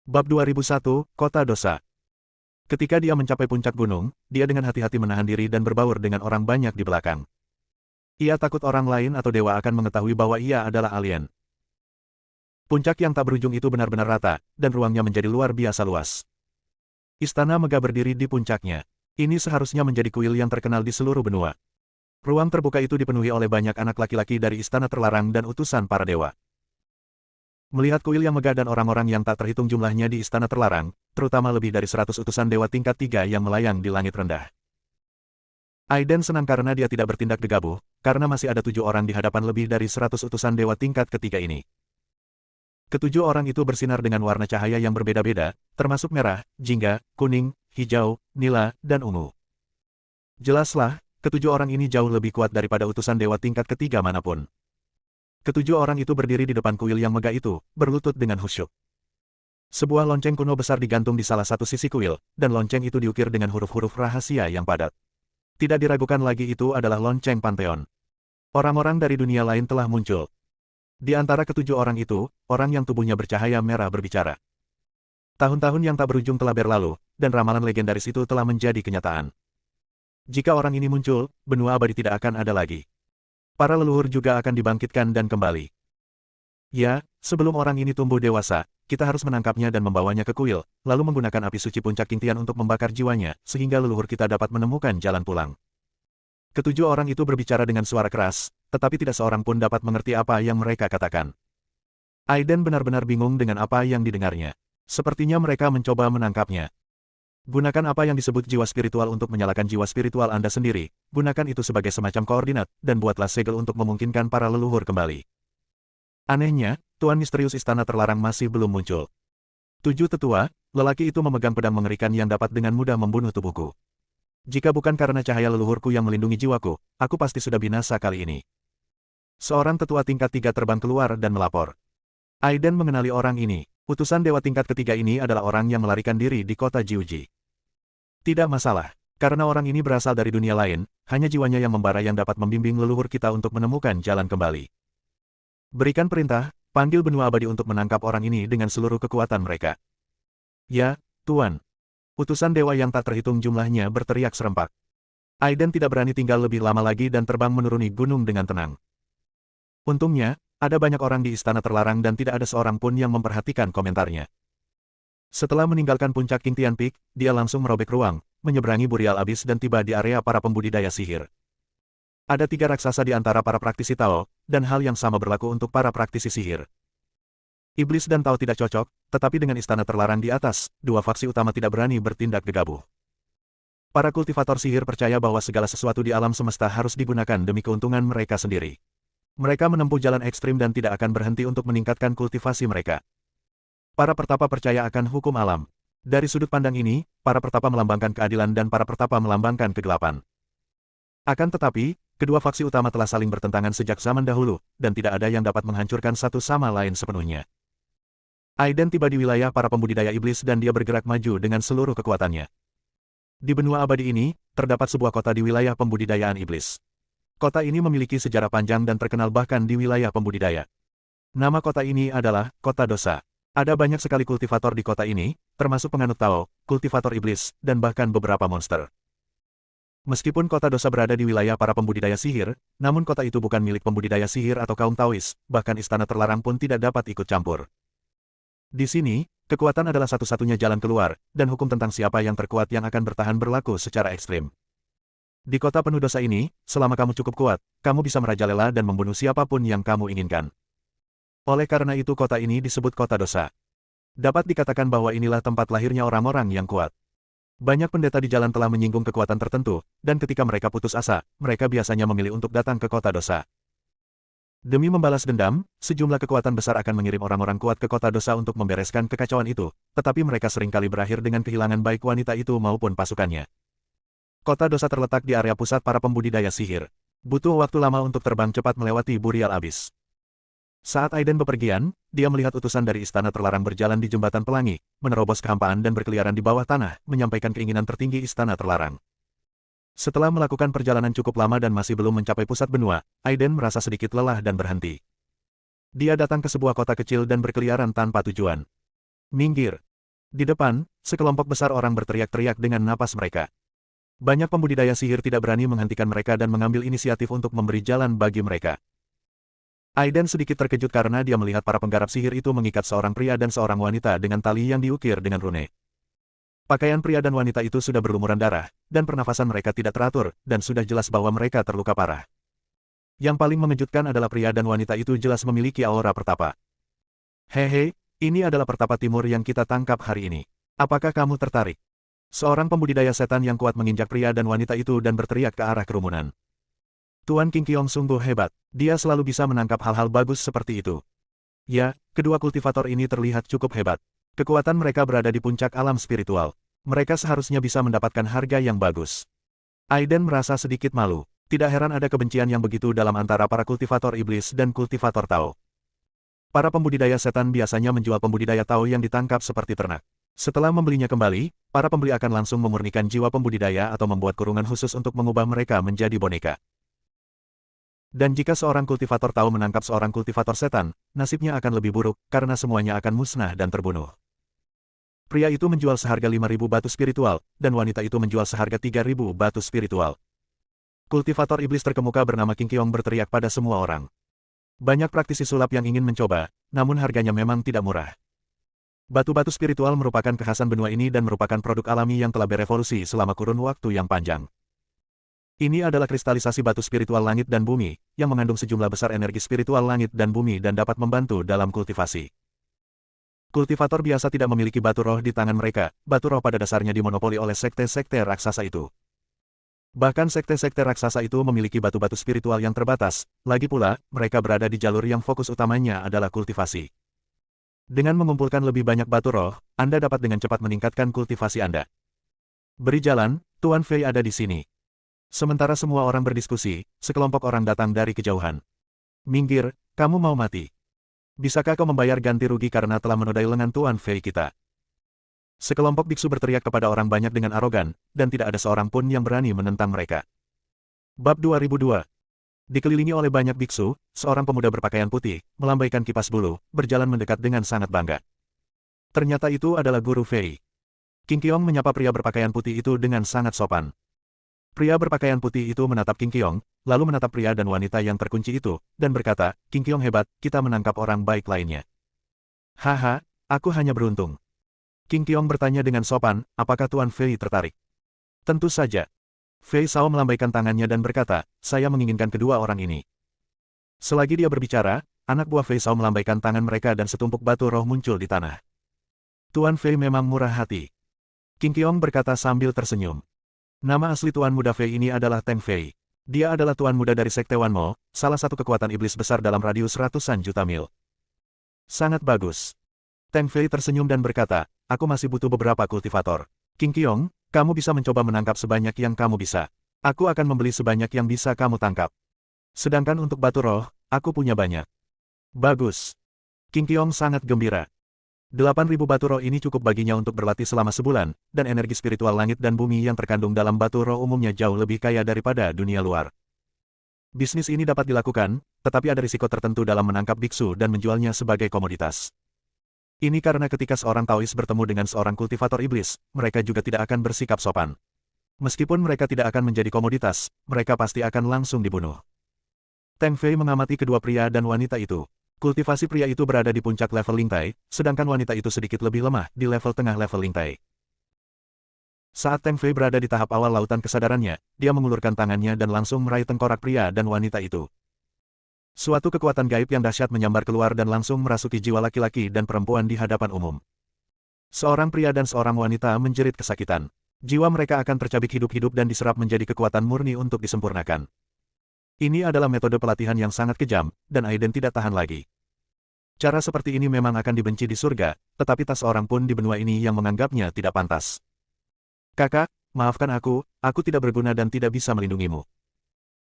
Bab 2001, Kota Dosa. Ketika dia mencapai puncak gunung, dia dengan hati-hati menahan diri dan berbaur dengan orang banyak di belakang. Ia takut orang lain atau dewa akan mengetahui bahwa ia adalah alien. Puncak yang tak berujung itu benar-benar rata, dan ruangnya menjadi luar biasa luas. Istana megah berdiri di puncaknya. Ini seharusnya menjadi kuil yang terkenal di seluruh benua. Ruang terbuka itu dipenuhi oleh banyak anak laki-laki dari istana terlarang dan utusan para dewa. Melihat kuil yang megah dan orang-orang yang tak terhitung jumlahnya di istana terlarang, terutama lebih dari 100 utusan dewa tingkat 3 yang melayang di langit rendah. Aiden senang karena dia tidak bertindak gegabah, karena masih ada 7 orang di hadapan lebih dari 100 utusan dewa tingkat ketiga ini. Ketujuh orang itu bersinar dengan warna cahaya yang berbeda-beda, termasuk merah, jingga, kuning, hijau, nila, dan ungu. Jelaslah, ketujuh orang ini jauh lebih kuat daripada utusan dewa tingkat ketiga manapun. Ketujuh orang itu berdiri di depan kuil yang megah itu, berlutut dengan khusyuk. Sebuah lonceng kuno besar digantung di salah satu sisi kuil, dan lonceng itu diukir dengan huruf-huruf rahasia yang padat. Tidak diragukan lagi itu adalah lonceng Pantheon. Orang-orang dari dunia lain telah muncul. Di antara ketujuh orang itu, orang yang tubuhnya bercahaya merah berbicara. Tahun-tahun yang tak berujung telah berlalu, dan ramalan legendaris itu telah menjadi kenyataan. Jika orang ini muncul, benua abadi tidak akan ada lagi. Para leluhur juga akan dibangkitkan dan kembali. Ya, sebelum orang ini tumbuh dewasa, kita harus menangkapnya dan membawanya ke kuil, lalu menggunakan api suci puncak Qingtian untuk membakar jiwanya, sehingga leluhur kita dapat menemukan jalan pulang. Ketujuh orang itu berbicara dengan suara keras, tetapi tidak seorang pun dapat mengerti apa yang mereka katakan. Aiden benar-benar bingung dengan apa yang didengarnya. Sepertinya mereka mencoba menangkapnya. Gunakan apa yang disebut jiwa spiritual untuk menyalakan jiwa spiritual Anda sendiri, gunakan itu sebagai semacam koordinat, dan buatlah segel untuk memungkinkan para leluhur kembali. Anehnya, Tuan Misterius Istana Terlarang masih belum muncul. 7 tetua, lelaki itu memegang pedang mengerikan yang dapat dengan mudah membunuh tubuhku. Jika bukan karena cahaya leluhurku yang melindungi jiwaku, aku pasti sudah binasa kali ini. Seorang tetua tingkat 3 terbang keluar dan melapor. Aiden mengenali orang ini. Utusan dewa tingkat ketiga ini adalah orang yang melarikan diri di kota Jiuji. Tidak masalah, karena orang ini berasal dari dunia lain, hanya jiwanya yang membara yang dapat membimbing leluhur kita untuk menemukan jalan kembali. Berikan perintah, panggil benua abadi untuk menangkap orang ini dengan seluruh kekuatan mereka. Ya, Tuan. Utusan dewa yang tak terhitung jumlahnya berteriak serempak. Aiden tidak berani tinggal lebih lama lagi dan terbang menuruni gunung dengan tenang. Untungnya, ada banyak orang di istana terlarang dan tidak ada seorang pun yang memperhatikan komentarnya. Setelah meninggalkan puncak Qingtian Peak, dia langsung merobek ruang, menyeberangi Burial Abyss dan tiba di area para pembudidaya sihir. Ada 3 raksasa di antara para praktisi Tao, dan hal yang sama berlaku untuk para praktisi sihir. Iblis dan Tao tidak cocok, tetapi dengan istana terlarang di atas, 2 faksi utama tidak berani bertindak gegabah. Para kultivator sihir percaya bahwa segala sesuatu di alam semesta harus digunakan demi keuntungan mereka sendiri. Mereka menempuh jalan ekstrim dan tidak akan berhenti untuk meningkatkan kultivasi mereka. Para pertapa percaya akan hukum alam. Dari sudut pandang ini, para pertapa melambangkan keadilan dan para pertapa melambangkan kegelapan. Akan tetapi, kedua faksi utama telah saling bertentangan sejak zaman dahulu, dan tidak ada yang dapat menghancurkan satu sama lain sepenuhnya. Aiden tiba di wilayah para pembudidaya iblis dan dia bergerak maju dengan seluruh kekuatannya. Di benua abadi ini, terdapat sebuah kota di wilayah pembudidayaan iblis. Kota ini memiliki sejarah panjang dan terkenal bahkan di wilayah pembudidaya. Nama kota ini adalah Kota Dosa. Ada banyak sekali kultivator di kota ini, termasuk penganut Tao, kultivator iblis, dan bahkan beberapa monster. Meskipun Kota Dosa berada di wilayah para pembudidaya sihir, namun kota itu bukan milik pembudidaya sihir atau kaum Taois, bahkan istana terlarang pun tidak dapat ikut campur. Di sini, kekuatan adalah satu-satunya jalan keluar, dan hukum tentang siapa yang terkuat yang akan bertahan berlaku secara ekstrim. Di kota penuh dosa ini, selama kamu cukup kuat, kamu bisa merajalela dan membunuh siapapun yang kamu inginkan. Oleh karena itu kota ini disebut Kota Dosa. Dapat dikatakan bahwa inilah tempat lahirnya orang-orang yang kuat. Banyak pendeta di jalan telah menyinggung kekuatan tertentu, dan ketika mereka putus asa, mereka biasanya memilih untuk datang ke Kota Dosa. Demi membalas dendam, sejumlah kekuatan besar akan mengirim orang-orang kuat ke Kota Dosa untuk membereskan kekacauan itu, tetapi mereka seringkali berakhir dengan kehilangan baik wanita itu maupun pasukannya. Kota Dosa terletak di area pusat para pembudidaya sihir. Butuh waktu lama untuk terbang cepat melewati Burial Abyss. Saat Aiden bepergian, dia melihat utusan dari istana terlarang berjalan di jembatan pelangi, menerobos kehampaan dan berkeliaran di bawah tanah, menyampaikan keinginan tertinggi istana terlarang. Setelah melakukan perjalanan cukup lama dan masih belum mencapai pusat benua, Aiden merasa sedikit lelah dan berhenti. Dia datang ke sebuah kota kecil dan berkeliaran tanpa tujuan. Minggir. Di depan, sekelompok besar orang berteriak-teriak dengan napas mereka. Banyak pembudidaya sihir tidak berani menghentikan mereka dan mengambil inisiatif untuk memberi jalan bagi mereka. Aiden sedikit terkejut karena dia melihat para penggarap sihir itu mengikat seorang pria dan seorang wanita dengan tali yang diukir dengan rune. Pakaian pria dan wanita itu sudah berlumuran darah, dan pernafasan mereka tidak teratur, dan sudah jelas bahwa mereka terluka parah. Yang paling mengejutkan adalah pria dan wanita itu jelas memiliki aura pertapa. Hehe, ini adalah pertapa timur yang kita tangkap hari ini. Apakah kamu tertarik? Seorang pembudidaya setan yang kuat menginjak pria dan wanita itu dan berteriak ke arah kerumunan. Tuan King Qiong sungguh hebat, dia selalu bisa menangkap hal-hal bagus seperti itu. Ya, kedua kultivator ini terlihat cukup hebat. Kekuatan mereka berada di puncak alam spiritual. Mereka seharusnya bisa mendapatkan harga yang bagus. Aiden merasa sedikit malu. Tidak heran ada kebencian yang begitu dalam antara para kultivator iblis dan kultivator Tao. Para pembudidaya setan biasanya menjual pembudidaya Tao yang ditangkap seperti ternak. Setelah membelinya kembali, para pembeli akan langsung memurnikan jiwa pembudidaya atau membuat kurungan khusus untuk mengubah mereka menjadi boneka. Dan jika seorang kultivator Tao menangkap seorang kultivator setan, nasibnya akan lebih buruk, karena semuanya akan musnah dan terbunuh. Pria itu menjual seharga 5.000 batu spiritual, dan wanita itu menjual seharga 3.000 batu spiritual. Kultivator iblis terkemuka bernama King Qiong berteriak pada semua orang. Banyak praktisi sulap yang ingin mencoba, namun harganya memang tidak murah. Batu-batu spiritual merupakan kekhasan benua ini dan merupakan produk alami yang telah berevolusi selama kurun waktu yang panjang. Ini adalah kristalisasi batu spiritual langit dan bumi, yang mengandung sejumlah besar energi spiritual langit dan bumi dan dapat membantu dalam kultivasi. Kultivator biasa tidak memiliki batu roh di tangan mereka, batu roh pada dasarnya dimonopoli oleh sekte-sekte raksasa itu. Bahkan sekte-sekte raksasa itu memiliki batu-batu spiritual yang terbatas, lagi pula, mereka berada di jalur yang fokus utamanya adalah kultivasi. Dengan mengumpulkan lebih banyak batu roh, Anda dapat dengan cepat meningkatkan kultivasi Anda. Beri jalan, Tuan Fei ada di sini. Sementara semua orang berdiskusi, sekelompok orang datang dari kejauhan. Minggir, kamu mau mati. Bisakah kau membayar ganti rugi karena telah menodai lengan Tuan Fei kita? Sekelompok biksu berteriak kepada orang banyak dengan arogan, dan tidak ada seorang pun yang berani menentang mereka. Bab 2002. Dikelilingi oleh banyak biksu, seorang pemuda berpakaian putih, melambaikan kipas bulu, berjalan mendekat dengan sangat bangga. Ternyata itu adalah Guru Fei. King Qiong menyapa pria berpakaian putih itu dengan sangat sopan. Pria berpakaian putih itu menatap King Qiong, lalu menatap pria dan wanita yang terkunci itu, dan berkata, King Qiong hebat, kita menangkap orang baik lainnya. Haha, aku hanya beruntung. King Qiong bertanya dengan sopan, apakah Tuan Fei tertarik? Tentu saja. Fei Sao melambaikan tangannya dan berkata, saya menginginkan kedua orang ini. Selagi dia berbicara, anak buah Fei Sao melambaikan tangan mereka dan setumpuk batu roh muncul di tanah. Tuan Fei memang murah hati. King Qiong berkata sambil tersenyum. Nama asli Tuan Muda Fei ini adalah Teng Fei. Dia adalah Tuan Muda dari Sekte Wan Mo, salah satu kekuatan iblis besar dalam radius ratusan juta mil. Sangat bagus. Teng Fei tersenyum dan berkata, aku masih butuh beberapa kultivator. King Qiong, kamu bisa mencoba menangkap sebanyak yang kamu bisa. Aku akan membeli sebanyak yang bisa kamu tangkap. Sedangkan untuk batu roh, aku punya banyak. Bagus. King Qiong sangat gembira. 8.000 batu roh ini cukup baginya untuk berlatih selama sebulan, dan energi spiritual langit dan bumi yang terkandung dalam batu roh umumnya jauh lebih kaya daripada dunia luar. Bisnis ini dapat dilakukan, tetapi ada risiko tertentu dalam menangkap biksu dan menjualnya sebagai komoditas. Ini karena ketika seorang Taois bertemu dengan seorang kultivator iblis, mereka juga tidak akan bersikap sopan. Meskipun mereka tidak akan menjadi komoditas, mereka pasti akan langsung dibunuh. Teng Fei mengamati kedua pria dan wanita itu. Kultivasi pria itu berada di puncak level Lingtai, sedangkan wanita itu sedikit lebih lemah di level tengah level Lingtai. Saat Teng Fei berada di tahap awal lautan kesadarannya, dia mengulurkan tangannya dan langsung meraih tengkorak pria dan wanita itu. Suatu kekuatan gaib yang dahsyat menyambar keluar dan langsung merasuki jiwa laki-laki dan perempuan di hadapan umum. Seorang pria dan seorang wanita menjerit kesakitan. Jiwa mereka akan tercabik hidup-hidup dan diserap menjadi kekuatan murni untuk disempurnakan. Ini adalah metode pelatihan yang sangat kejam, dan Aiden tidak tahan lagi. Cara seperti ini memang akan dibenci di surga, tetapi tak seorang pun di benua ini yang menganggapnya tidak pantas. Kakak, maafkan aku tidak berguna dan tidak bisa melindungimu.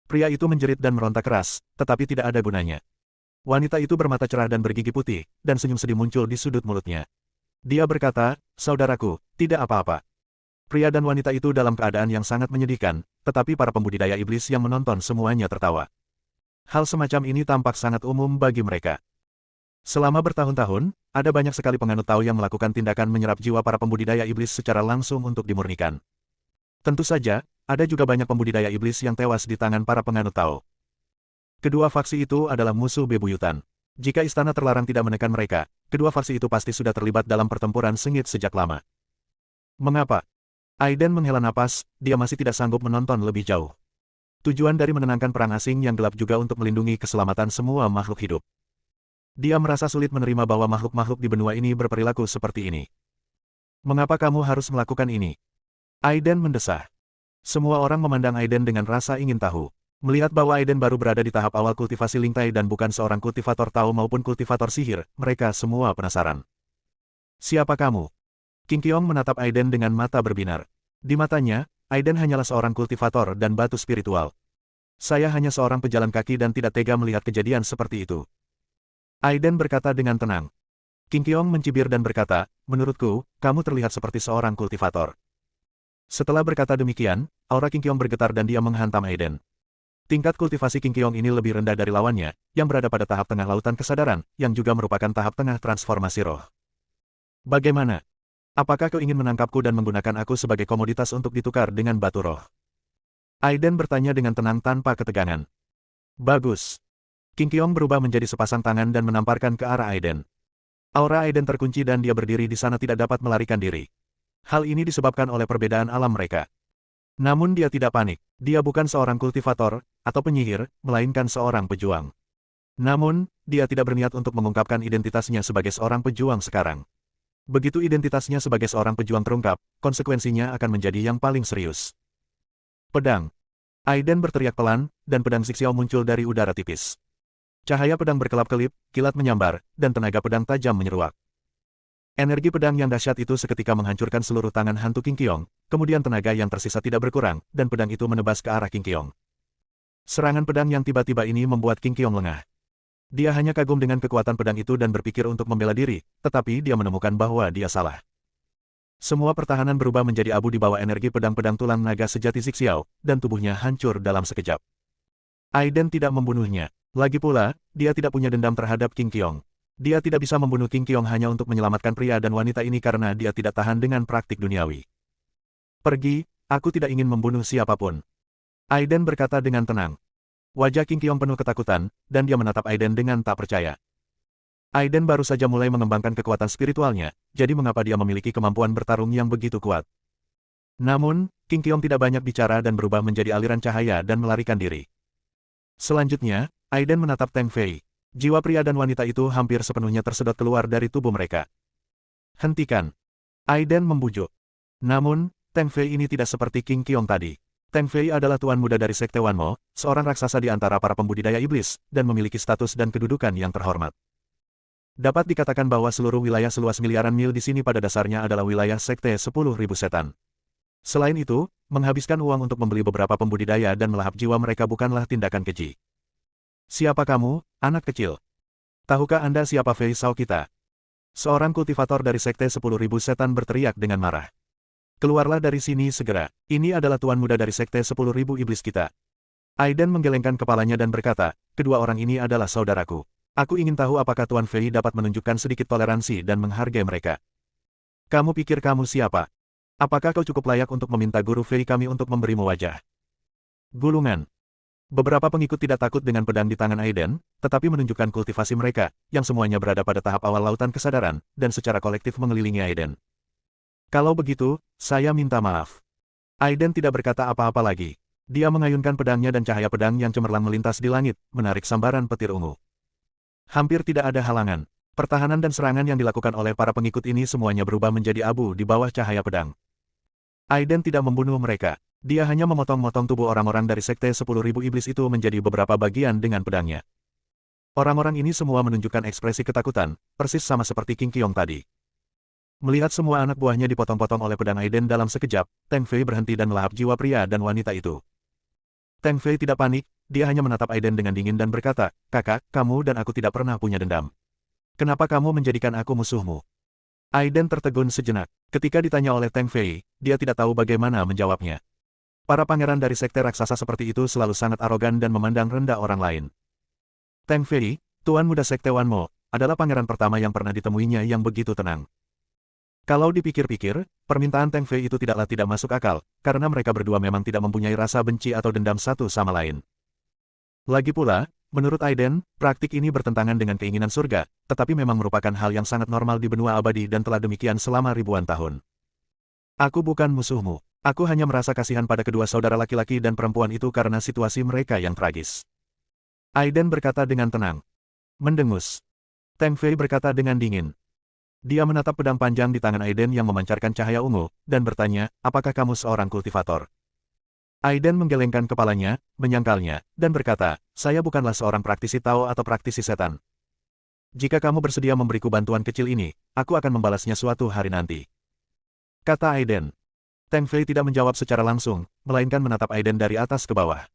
Pria itu menjerit dan meronta keras, tetapi tidak ada gunanya. Wanita itu bermata cerah dan bergigi putih, dan senyum sedih muncul di sudut mulutnya. Dia berkata, saudaraku, tidak apa-apa. Pria dan wanita itu dalam keadaan yang sangat menyedihkan, tetapi para pembudidaya iblis yang menonton semuanya tertawa. Hal semacam ini tampak sangat umum bagi mereka. Selama bertahun-tahun, ada banyak sekali penganut Tao yang melakukan tindakan menyerap jiwa para pembudidaya iblis secara langsung untuk dimurnikan. Tentu saja, ada juga banyak pembudidaya iblis yang tewas di tangan para penganut Tao. Kedua faksi itu adalah musuh bebuyutan. Jika istana terlarang tidak menekan mereka, kedua faksi itu pasti sudah terlibat dalam pertempuran sengit sejak lama. Mengapa? Aiden menghela napas, dia masih tidak sanggup menonton lebih jauh. Tujuan dari menenangkan perang asing yang gelap juga untuk melindungi keselamatan semua makhluk hidup. Dia merasa sulit menerima bahwa makhluk-makhluk di benua ini berperilaku seperti ini. Mengapa kamu harus melakukan ini? Aiden mendesah. Semua orang memandang Aiden dengan rasa ingin tahu. Melihat bahwa Aiden baru berada di tahap awal kultivasi Lingtai dan bukan seorang kultivator Tao maupun kultivator sihir, mereka semua penasaran. Siapa kamu? King Qiong menatap Aiden dengan mata berbinar. Di matanya, Aiden hanyalah seorang kultivator dan batu spiritual. Saya hanya seorang pejalan kaki dan tidak tega melihat kejadian seperti itu. Aiden berkata dengan tenang. King Qiong mencibir dan berkata, menurutku, kamu terlihat seperti seorang kultivator. Setelah berkata demikian, aura King Qiong bergetar dan dia menghantam Aiden. Tingkat kultivasi King Qiong ini lebih rendah dari lawannya, yang berada pada tahap tengah lautan kesadaran, yang juga merupakan tahap tengah transformasi roh. Bagaimana? Apakah kau ingin menangkapku dan menggunakan aku sebagai komoditas untuk ditukar dengan batu roh? Aiden bertanya dengan tenang tanpa ketegangan. Bagus. King Qiong berubah menjadi sepasang tangan dan menamparkan ke arah Aiden. Aura Aiden terkunci dan dia berdiri di sana tidak dapat melarikan diri. Hal ini disebabkan oleh perbedaan alam mereka. Namun dia tidak panik. Dia bukan seorang kultivator atau penyihir, melainkan seorang pejuang. Namun, dia tidak berniat untuk mengungkapkan identitasnya sebagai seorang pejuang sekarang. Begitu identitasnya sebagai seorang pejuang terungkap, konsekuensinya akan menjadi yang paling serius. Pedang. Aiden berteriak pelan, dan pedang Zixiao muncul dari udara tipis. Cahaya pedang berkelap-kelip, kilat menyambar, dan tenaga pedang tajam menyeruak. Energi pedang yang dahsyat itu seketika menghancurkan seluruh tangan hantu King Qiong, kemudian tenaga yang tersisa tidak berkurang, dan pedang itu menebas ke arah King Qiong. Serangan pedang yang tiba-tiba ini membuat King Qiong lengah. Dia hanya kagum dengan kekuatan pedang itu dan berpikir untuk membela diri, tetapi dia menemukan bahwa dia salah. Semua pertahanan berubah menjadi abu di bawah energi pedang-pedang tulang naga sejati Zixiao, dan tubuhnya hancur dalam sekejap. Aiden tidak membunuhnya. Lagi pula, dia tidak punya dendam terhadap King Qiong. Dia tidak bisa membunuh King Qiong hanya untuk menyelamatkan pria dan wanita ini karena dia tidak tahan dengan praktik duniawi. Pergi, aku tidak ingin membunuh siapapun. Aiden berkata dengan tenang. Wajah King Qiong penuh ketakutan, dan dia menatap Aiden dengan tak percaya. Aiden baru saja mulai mengembangkan kekuatan spiritualnya, jadi mengapa dia memiliki kemampuan bertarung yang begitu kuat? Namun, King Qiong tidak banyak bicara dan berubah menjadi aliran cahaya dan melarikan diri. Selanjutnya, Aiden menatap Teng Fei. Jiwa pria dan wanita itu hampir sepenuhnya tersedot keluar dari tubuh mereka. Hentikan. Aiden membujuk. Namun, Teng Fei ini tidak seperti King Qiong tadi. Teng Fei adalah tuan muda dari Sekte Wanmo, seorang raksasa di antara para pembudidaya iblis, dan memiliki status dan kedudukan yang terhormat. Dapat dikatakan bahwa seluruh wilayah seluas miliaran mil di sini pada dasarnya adalah wilayah Sekte 10.000 setan. Selain itu, menghabiskan uang untuk membeli beberapa pembudidaya dan melahap jiwa mereka bukanlah tindakan keji. Siapa kamu, anak kecil? Tahukah Anda siapa Fei Shao kita? Seorang kultivator dari Sekte 10.000 setan berteriak dengan marah. Keluarlah dari sini segera. Ini adalah tuan muda dari Sekte 10.000 iblis kita. Aiden menggelengkan kepalanya dan berkata, kedua orang ini adalah saudaraku. Aku ingin tahu apakah Tuan Fei dapat menunjukkan sedikit toleransi dan menghargai mereka. Kamu pikir kamu siapa? Apakah kau cukup layak untuk meminta guru Fei kami untuk memberimu wajah? Gulungan. Beberapa pengikut tidak takut dengan pedang di tangan Aiden, tetapi menunjukkan kultivasi mereka, yang semuanya berada pada tahap awal lautan kesadaran, dan secara kolektif mengelilingi Aiden. Kalau begitu, saya minta maaf. Aiden tidak berkata apa-apa lagi. Dia mengayunkan pedangnya dan cahaya pedang yang cemerlang melintas di langit, menarik sambaran petir ungu. Hampir tidak ada halangan. Pertahanan dan serangan yang dilakukan oleh para pengikut ini semuanya berubah menjadi abu di bawah cahaya pedang. Aiden tidak membunuh mereka. Dia hanya memotong-motong tubuh orang-orang dari Sekte 10.000 iblis itu menjadi beberapa bagian dengan pedangnya. Orang-orang ini semua menunjukkan ekspresi ketakutan, persis sama seperti King Qiong tadi. Melihat semua anak buahnya dipotong-potong oleh pedang Aiden dalam sekejap, Teng Fei berhenti dan melahap jiwa pria dan wanita itu. Teng Fei tidak panik, dia hanya menatap Aiden dengan dingin dan berkata, kakak, kamu dan aku tidak pernah punya dendam. Kenapa kamu menjadikan aku musuhmu? Aiden tertegun sejenak. Ketika ditanya oleh Teng Fei, dia tidak tahu bagaimana menjawabnya. Para pangeran dari sekte raksasa seperti itu selalu sangat arogan dan memandang rendah orang lain. Teng Fei, tuan muda Sekte Wanmo, adalah pangeran pertama yang pernah ditemuinya yang begitu tenang. Kalau dipikir-pikir, permintaan Teng Fei itu tidaklah tidak masuk akal, karena mereka berdua memang tidak mempunyai rasa benci atau dendam satu sama lain. Lagi pula, menurut Aiden, praktik ini bertentangan dengan keinginan surga, tetapi memang merupakan hal yang sangat normal di benua abadi dan telah demikian selama ribuan tahun. Aku bukan musuhmu. Aku hanya merasa kasihan pada kedua saudara laki-laki dan perempuan itu karena situasi mereka yang tragis. Aiden berkata dengan tenang. Mendengus. Teng Fei berkata dengan dingin. Dia menatap pedang panjang di tangan Aiden yang memancarkan cahaya ungu, dan bertanya, apakah kamu seorang kultivator? Aiden menggelengkan kepalanya, menyangkalnya, dan berkata, saya bukanlah seorang praktisi Tao atau praktisi setan. Jika kamu bersedia memberiku bantuan kecil ini, aku akan membalasnya suatu hari nanti. Kata Aiden. Teng Fei tidak menjawab secara langsung, melainkan menatap Aiden dari atas ke bawah.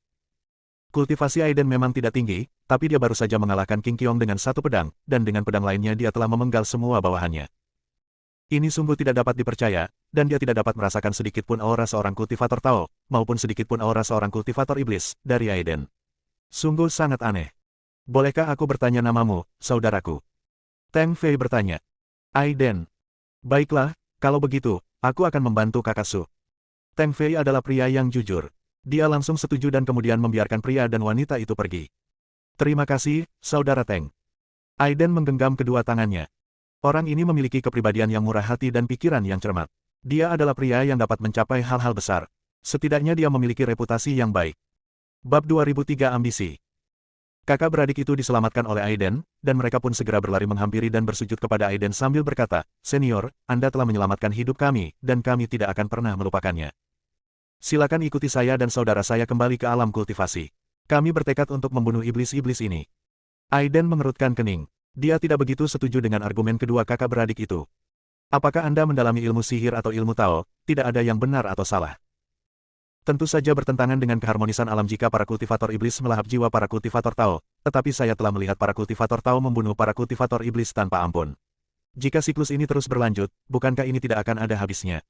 Kultivasi Aiden memang tidak tinggi, tapi dia baru saja mengalahkan King Qiong dengan satu pedang, dan dengan pedang lainnya dia telah memenggal semua bawahannya. Ini sungguh tidak dapat dipercaya, dan dia tidak dapat merasakan sedikit pun aura seorang kultivator Tao, maupun sedikit pun aura seorang kultivator iblis, dari Aiden. Sungguh sangat aneh. Bolehkah aku bertanya namamu, saudaraku? Teng Fei bertanya. Aiden. Baiklah, kalau begitu, aku akan membantu kakak Su. Teng Fei adalah pria yang jujur. Dia langsung setuju dan kemudian membiarkan pria dan wanita itu pergi. Terima kasih, saudara Teng. Aiden menggenggam kedua tangannya. Orang ini memiliki kepribadian yang murah hati dan pikiran yang cermat. Dia adalah pria yang dapat mencapai hal-hal besar. Setidaknya dia memiliki reputasi yang baik. Bab 2003 Ambisi. Kakak beradik itu diselamatkan oleh Aiden, dan mereka pun segera berlari menghampiri dan bersujud kepada Aiden sambil berkata, Senior, Anda telah menyelamatkan hidup kami, dan kami tidak akan pernah melupakannya. Silakan ikuti saya dan saudara saya kembali ke alam kultivasi. Kami bertekad untuk membunuh iblis-iblis ini. Aiden mengerutkan kening. Dia tidak begitu setuju dengan argumen kedua kakak beradik itu. Apakah Anda mendalami ilmu sihir atau ilmu Tao, tidak ada yang benar atau salah. Tentu saja bertentangan dengan keharmonisan alam jika para kultivator iblis melahap jiwa para kultivator Tao, tetapi saya telah melihat para kultivator Tao membunuh para kultivator iblis tanpa ampun. Jika siklus ini terus berlanjut, bukankah ini tidak akan ada habisnya?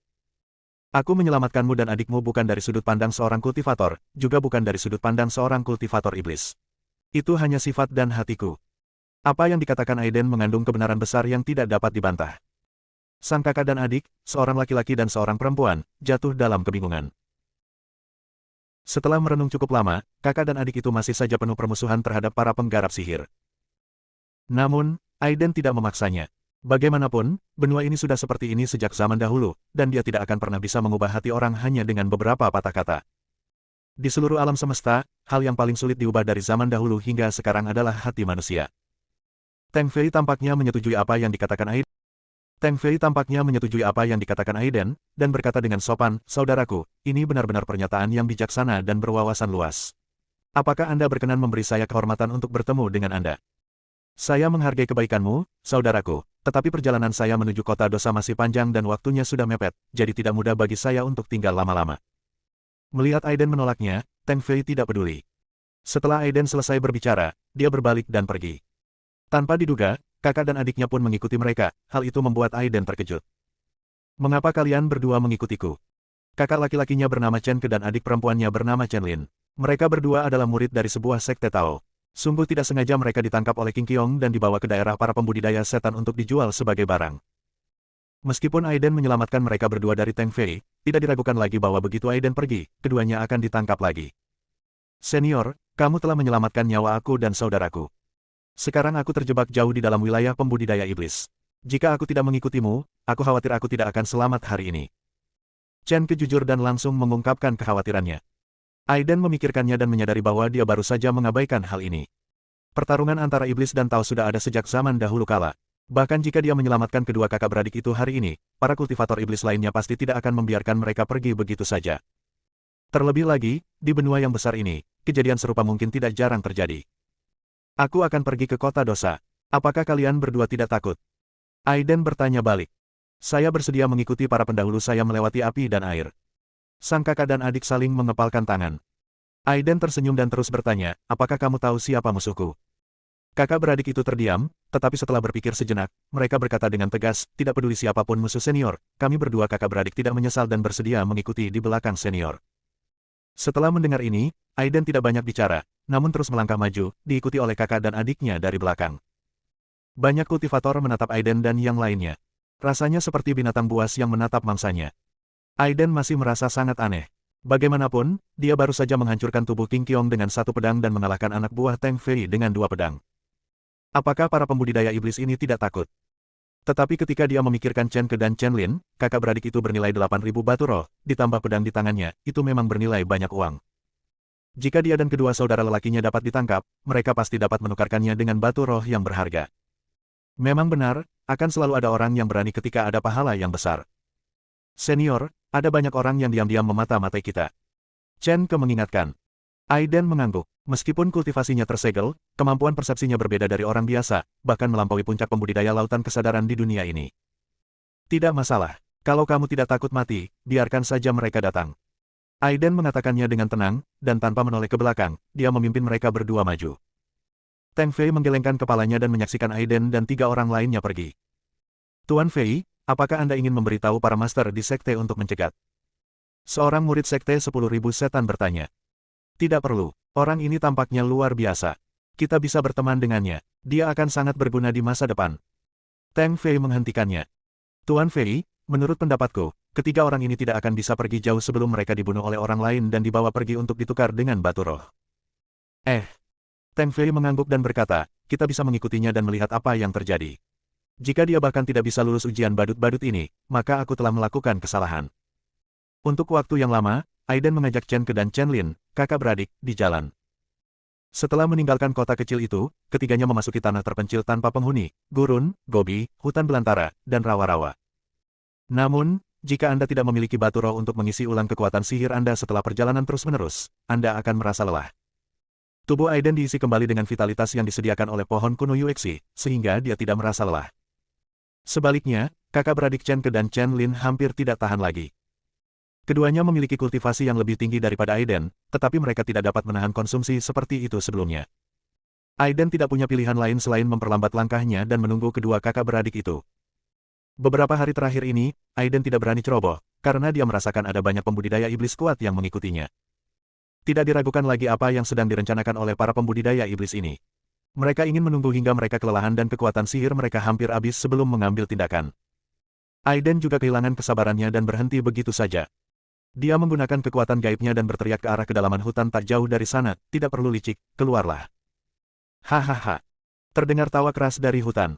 Aku menyelamatkanmu dan adikmu bukan dari sudut pandang seorang kultivator, juga bukan dari sudut pandang seorang kultivator iblis. Itu hanya sifat dan hatiku. Apa yang dikatakan Aiden mengandung kebenaran besar yang tidak dapat dibantah. Sang kakak dan adik, seorang laki-laki dan seorang perempuan, jatuh dalam kebingungan. Setelah merenung cukup lama, kakak dan adik itu masih saja penuh permusuhan terhadap para penggarap sihir. Namun, Aiden tidak memaksanya. Bagaimanapun, benua ini sudah seperti ini sejak zaman dahulu, dan dia tidak akan pernah bisa mengubah hati orang hanya dengan beberapa patah kata. Di seluruh alam semesta, hal yang paling sulit diubah dari zaman dahulu hingga sekarang adalah hati manusia. Teng Fei tampaknya menyetujui apa yang dikatakan Aiden. Teng Fei tampaknya menyetujui apa yang dikatakan Aiden, dan berkata dengan sopan, saudaraku, ini benar-benar pernyataan yang bijaksana dan berwawasan luas. Apakah Anda berkenan memberi saya kehormatan untuk bertemu dengan Anda? Saya menghargai kebaikanmu, saudaraku, tetapi perjalanan saya menuju kota dosa masih panjang dan waktunya sudah mepet, jadi tidak mudah bagi saya untuk tinggal lama-lama. Melihat Aiden menolaknya, Teng Fei tidak peduli. Setelah Aiden selesai berbicara, dia berbalik dan pergi. Tanpa diduga, kakak dan adiknya pun mengikuti mereka, hal itu membuat Aiden terkejut. Mengapa kalian berdua mengikutiku? Kakak laki-lakinya bernama Chen Ke dan adik perempuannya bernama Chen Lin. Mereka berdua adalah murid dari sebuah sekte Tao. Sungguh tidak sengaja mereka ditangkap oleh King Qiong dan dibawa ke daerah para pembudidaya setan untuk dijual sebagai barang. Meskipun Aiden menyelamatkan mereka berdua dari Teng Fei, tidak diragukan lagi bahwa begitu Aiden pergi, keduanya akan ditangkap lagi. Senior, kamu telah menyelamatkan nyawa aku dan saudaraku. Sekarang aku terjebak jauh di dalam wilayah pembudidaya iblis. Jika aku tidak mengikutimu, aku khawatir aku tidak akan selamat hari ini. Chen Ke jujur dan langsung mengungkapkan kekhawatirannya. Aiden memikirkannya dan menyadari bahwa dia baru saja mengabaikan hal ini. Pertarungan antara iblis dan Tao sudah ada sejak zaman dahulu kala. Bahkan jika dia menyelamatkan kedua kakak beradik itu hari ini, para kultivator iblis lainnya pasti tidak akan membiarkan mereka pergi begitu saja. Terlebih lagi, di benua yang besar ini, kejadian serupa mungkin tidak jarang terjadi. Aku akan pergi ke kota dosa. Apakah kalian berdua tidak takut? Aiden bertanya balik. Saya bersedia mengikuti para pendahulu saya melewati api dan air. Sang kakak dan adik saling mengepalkan tangan. Aiden tersenyum dan terus bertanya, apakah kamu tahu siapa musuhku? Kakak beradik itu terdiam, tetapi setelah berpikir sejenak, mereka berkata dengan tegas, tidak peduli siapapun musuh senior, kami berdua kakak beradik tidak menyesal dan bersedia mengikuti di belakang senior. Setelah mendengar ini, Aiden tidak banyak bicara, namun terus melangkah maju, diikuti oleh kakak dan adiknya dari belakang. Banyak kultivator menatap Aiden dan yang lainnya. Rasanya seperti binatang buas yang menatap mangsanya. Aiden masih merasa sangat aneh. Bagaimanapun, dia baru saja menghancurkan tubuh King Qiong dengan satu pedang dan mengalahkan anak buah Teng Fei dengan dua pedang. Apakah para pembudidaya iblis ini tidak takut? Tetapi ketika dia memikirkan Chen Ke dan Chen Lin, kakak beradik itu bernilai 8.000 batu roh, ditambah pedang di tangannya, itu memang bernilai banyak uang. Jika dia dan kedua saudara lelakinya dapat ditangkap, mereka pasti dapat menukarkannya dengan batu roh yang berharga. Memang benar, akan selalu ada orang yang berani ketika ada pahala yang besar. Senior, ada banyak orang yang diam-diam memata-matai kita. Chen Ke mengingatkan. Aiden mengangguk. Meskipun kultivasinya tersegel, kemampuan persepsinya berbeda dari orang biasa, bahkan melampaui puncak pembudidaya lautan kesadaran di dunia ini. Tidak masalah. Kalau kamu tidak takut mati, biarkan saja mereka datang. Aiden mengatakannya dengan tenang, dan tanpa menoleh ke belakang, dia memimpin mereka berdua maju. Teng Fei menggelengkan kepalanya dan menyaksikan Aiden dan 3 orang lainnya pergi. Tuan Fei, apakah Anda ingin memberitahu para master di sekte untuk mencegat? Seorang murid sekte 10.000 setan bertanya. Tidak perlu. Orang ini tampaknya luar biasa. Kita bisa berteman dengannya. Dia akan sangat berguna di masa depan. Teng Fei menghentikannya. Tuan Fei, menurut pendapatku, ketiga orang ini tidak akan bisa pergi jauh sebelum mereka dibunuh oleh orang lain dan dibawa pergi untuk ditukar dengan batu roh. Teng Fei mengangguk dan berkata, kita bisa mengikutinya dan melihat apa yang terjadi. Jika dia bahkan tidak bisa lulus ujian badut-badut ini, maka aku telah melakukan kesalahan. Untuk waktu yang lama, Aiden mengajak Chen Ke dan Chen Lin, kakak beradik, di jalan. Setelah meninggalkan kota kecil itu, ketiganya memasuki tanah terpencil tanpa penghuni, gurun, gobi, hutan belantara, dan rawa-rawa. Namun, jika Anda tidak memiliki batu roh untuk mengisi ulang kekuatan sihir Anda setelah perjalanan terus-menerus, Anda akan merasa lelah. Tubuh Aiden diisi kembali dengan vitalitas yang disediakan oleh pohon kuno Yuexi, sehingga dia tidak merasa lelah. Sebaliknya, kakak beradik Chen Ke dan Chen Lin hampir tidak tahan lagi. Keduanya memiliki kultivasi yang lebih tinggi daripada Aiden, tetapi mereka tidak dapat menahan konsumsi seperti itu sebelumnya. Aiden tidak punya pilihan lain selain memperlambat langkahnya dan menunggu kedua kakak beradik itu. Beberapa hari terakhir ini, Aiden tidak berani ceroboh, karena dia merasakan ada banyak pembudidaya iblis kuat yang mengikutinya. Tidak diragukan lagi apa yang sedang direncanakan oleh para pembudidaya iblis ini. Mereka ingin menunggu hingga mereka kelelahan dan kekuatan sihir mereka hampir habis sebelum mengambil tindakan. Aiden juga kehilangan kesabarannya dan berhenti begitu saja. Dia menggunakan kekuatan gaibnya dan berteriak ke arah kedalaman hutan tak jauh dari sana, tidak perlu licik, keluarlah. Hahaha. Terdengar tawa keras dari hutan.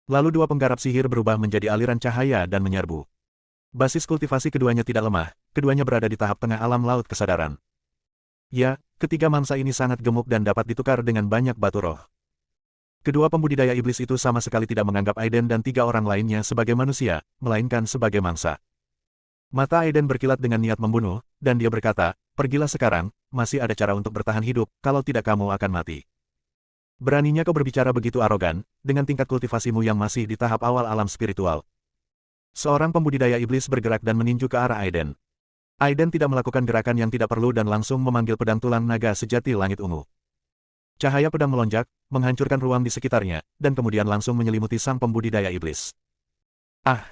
Lalu dua penggarap sihir berubah menjadi aliran cahaya dan menyerbu. Basis kultivasi keduanya tidak lemah, keduanya berada di tahap tengah alam laut kesadaran. Ya, ketiga mangsa ini sangat gemuk dan dapat ditukar dengan banyak batu roh. Kedua pembudidaya iblis itu sama sekali tidak menganggap Aiden dan 3 orang lainnya sebagai manusia, melainkan sebagai mangsa. Mata Aiden berkilat dengan niat membunuh, dan dia berkata, pergilah sekarang, masih ada cara untuk bertahan hidup, kalau tidak kamu akan mati. Beraninya kau berbicara begitu arogan, dengan tingkat kultivasimu yang masih di tahap awal alam spiritual. Seorang pembudidaya iblis bergerak dan meninju ke arah Aiden. Aiden tidak melakukan gerakan yang tidak perlu dan langsung memanggil pedang tulang naga sejati langit ungu. Cahaya pedang melonjak, menghancurkan ruang di sekitarnya, dan kemudian langsung menyelimuti sang pembudidaya iblis. Ah!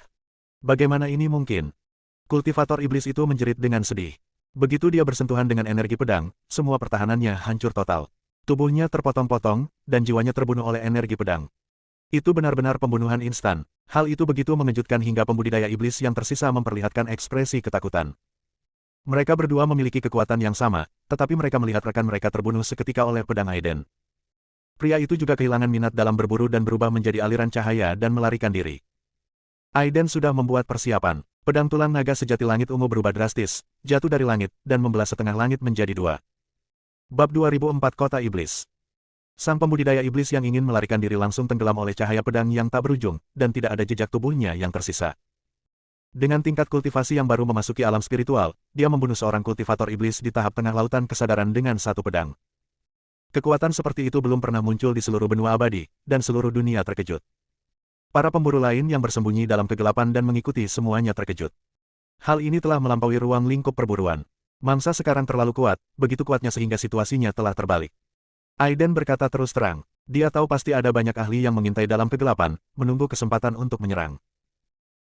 Bagaimana ini mungkin? Kultivator iblis itu menjerit dengan sedih. Begitu dia bersentuhan dengan energi pedang, semua pertahanannya hancur total. Tubuhnya terpotong-potong, dan jiwanya terbunuh oleh energi pedang. Itu benar-benar pembunuhan instan. Hal itu begitu mengejutkan hingga pembudidaya iblis yang tersisa memperlihatkan ekspresi ketakutan. Mereka berdua memiliki kekuatan yang sama, tetapi mereka melihat rekan mereka terbunuh seketika oleh pedang Aiden. Pria itu juga kehilangan minat dalam berburu dan berubah menjadi aliran cahaya dan melarikan diri. Aiden sudah membuat persiapan. Pedang tulang naga sejati langit ungu berubah drastis, jatuh dari langit, dan membelah setengah langit menjadi 2. Bab 2004 Kota Iblis. Sang pembudidaya iblis yang ingin melarikan diri langsung tenggelam oleh cahaya pedang yang tak berujung, dan tidak ada jejak tubuhnya yang tersisa. Dengan tingkat kultivasi yang baru memasuki alam spiritual, dia membunuh seorang kultivator iblis di tahap tengah lautan kesadaran dengan satu pedang. Kekuatan seperti itu belum pernah muncul di seluruh benua abadi, dan seluruh dunia terkejut. Para pemburu lain yang bersembunyi dalam kegelapan dan mengikuti semuanya terkejut. Hal ini telah melampaui ruang lingkup perburuan. Mangsa sekarang terlalu kuat, begitu kuatnya sehingga situasinya telah terbalik. Aiden berkata terus terang. Dia tahu pasti ada banyak ahli yang mengintai dalam kegelapan, menunggu kesempatan untuk menyerang.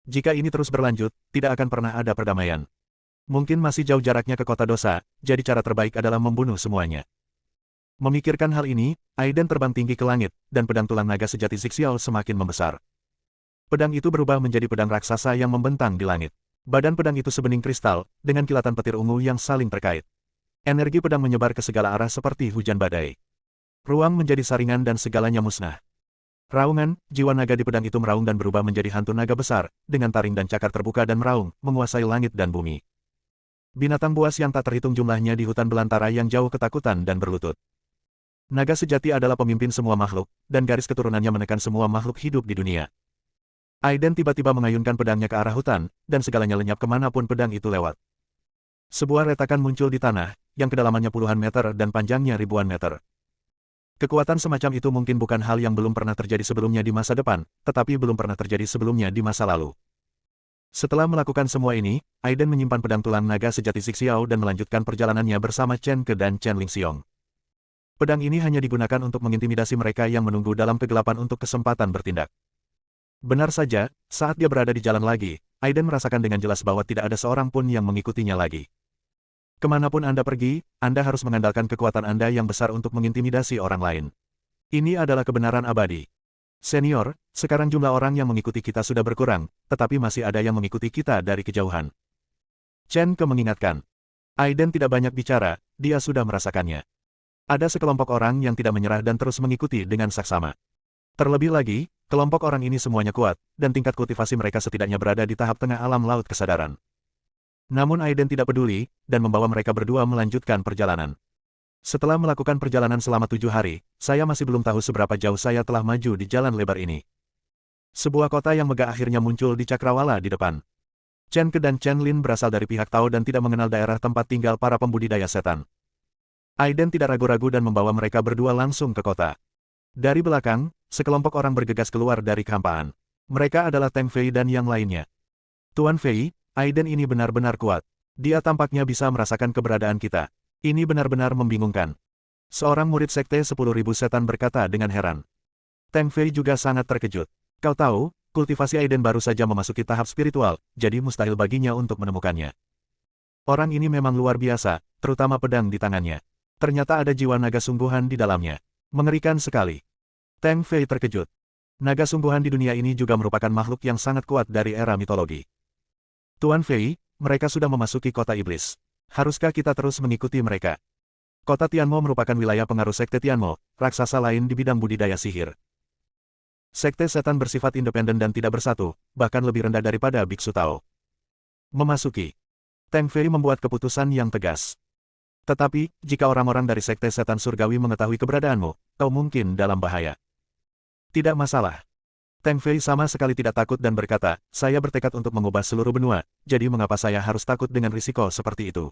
Jika ini terus berlanjut, tidak akan pernah ada perdamaian. Mungkin masih jauh jaraknya ke kota dosa, jadi cara terbaik adalah membunuh semuanya. Memikirkan hal ini, Aiden terbang tinggi ke langit, dan pedang tulang naga sejati Zixiao semakin membesar. Pedang itu berubah menjadi pedang raksasa yang membentang di langit. Badan pedang itu sebening kristal, dengan kilatan petir ungu yang saling terkait. Energi pedang menyebar ke segala arah seperti hujan badai. Ruang menjadi saringan dan segalanya musnah. Raungan, jiwa naga di pedang itu meraung dan berubah menjadi hantu naga besar, dengan taring dan cakar terbuka dan meraung, menguasai langit dan bumi. Binatang buas yang tak terhitung jumlahnya di hutan belantara yang jauh ketakutan dan berlutut. Naga sejati adalah pemimpin semua makhluk, dan garis keturunannya menekan semua makhluk hidup di dunia. Aiden tiba-tiba mengayunkan pedangnya ke arah hutan, dan segalanya lenyap kemanapun pedang itu lewat. Sebuah retakan muncul di tanah, yang kedalamannya puluhan meter dan panjangnya ribuan meter. Kekuatan semacam itu mungkin bukan hal yang belum pernah terjadi sebelumnya di masa depan, tetapi belum pernah terjadi sebelumnya di masa lalu. Setelah melakukan semua ini, Aiden menyimpan pedang tulang naga sejati Zixiao dan melanjutkan perjalanannya bersama Chen Ke dan Chen Lingxiong. Pedang ini hanya digunakan untuk mengintimidasi mereka yang menunggu dalam kegelapan untuk kesempatan bertindak. Benar saja, saat dia berada di jalan lagi, Aiden merasakan dengan jelas bahwa tidak ada seorang pun yang mengikutinya lagi. Kemanapun Anda pergi, Anda harus mengandalkan kekuatan Anda yang besar untuk mengintimidasi orang lain. Ini adalah kebenaran abadi. Senior, sekarang jumlah orang yang mengikuti kita sudah berkurang, tetapi masih ada yang mengikuti kita dari kejauhan. Chen Ke mengingatkan. Aiden tidak banyak bicara, dia sudah merasakannya. Ada sekelompok orang yang tidak menyerah dan terus mengikuti dengan saksama. Terlebih lagi, kelompok orang ini semuanya kuat, dan tingkat kultivasi mereka setidaknya berada di tahap tengah alam laut kesadaran. Namun Aiden tidak peduli, dan membawa mereka berdua melanjutkan perjalanan. Setelah melakukan perjalanan selama 7 hari, saya masih belum tahu seberapa jauh saya telah maju di jalan lebar ini. Sebuah kota yang megah akhirnya muncul di cakrawala di depan. Chen Ke dan Chen Lin berasal dari pihak Tao dan tidak mengenal daerah tempat tinggal para pembudidaya setan. Aiden tidak ragu-ragu dan membawa mereka berdua langsung ke kota. Dari belakang, sekelompok orang bergegas keluar dari kehampaan. Mereka adalah Teng Fei dan yang lainnya. Tuan Fei, Aiden ini benar-benar kuat. Dia tampaknya bisa merasakan keberadaan kita. Ini benar-benar membingungkan. Seorang murid sekte 10.000 setan berkata dengan heran. Teng Fei juga sangat terkejut. Kau tahu, kultivasi Aiden baru saja memasuki tahap spiritual, jadi mustahil baginya untuk menemukannya. Orang ini memang luar biasa, terutama pedang di tangannya. Ternyata ada jiwa naga sungguhan di dalamnya. Mengerikan sekali. Teng Fei terkejut. Naga sungguhan di dunia ini juga merupakan makhluk yang sangat kuat dari era mitologi. Tuan Fei, mereka sudah memasuki kota iblis. Haruskah kita terus mengikuti mereka? Kota Tianmo merupakan wilayah pengaruh sekte Tianmo, raksasa lain di bidang budidaya sihir. Sekte setan bersifat independen dan tidak bersatu, bahkan lebih rendah daripada Biksu Tao. Memasuki. Teng Fei membuat keputusan yang tegas. Tetapi, jika orang-orang dari Sekte Setan Surgawi mengetahui keberadaanmu, kau mungkin dalam bahaya. Tidak masalah. Teng Fei sama sekali tidak takut dan berkata, saya bertekad untuk mengubah seluruh benua, jadi mengapa saya harus takut dengan risiko seperti itu?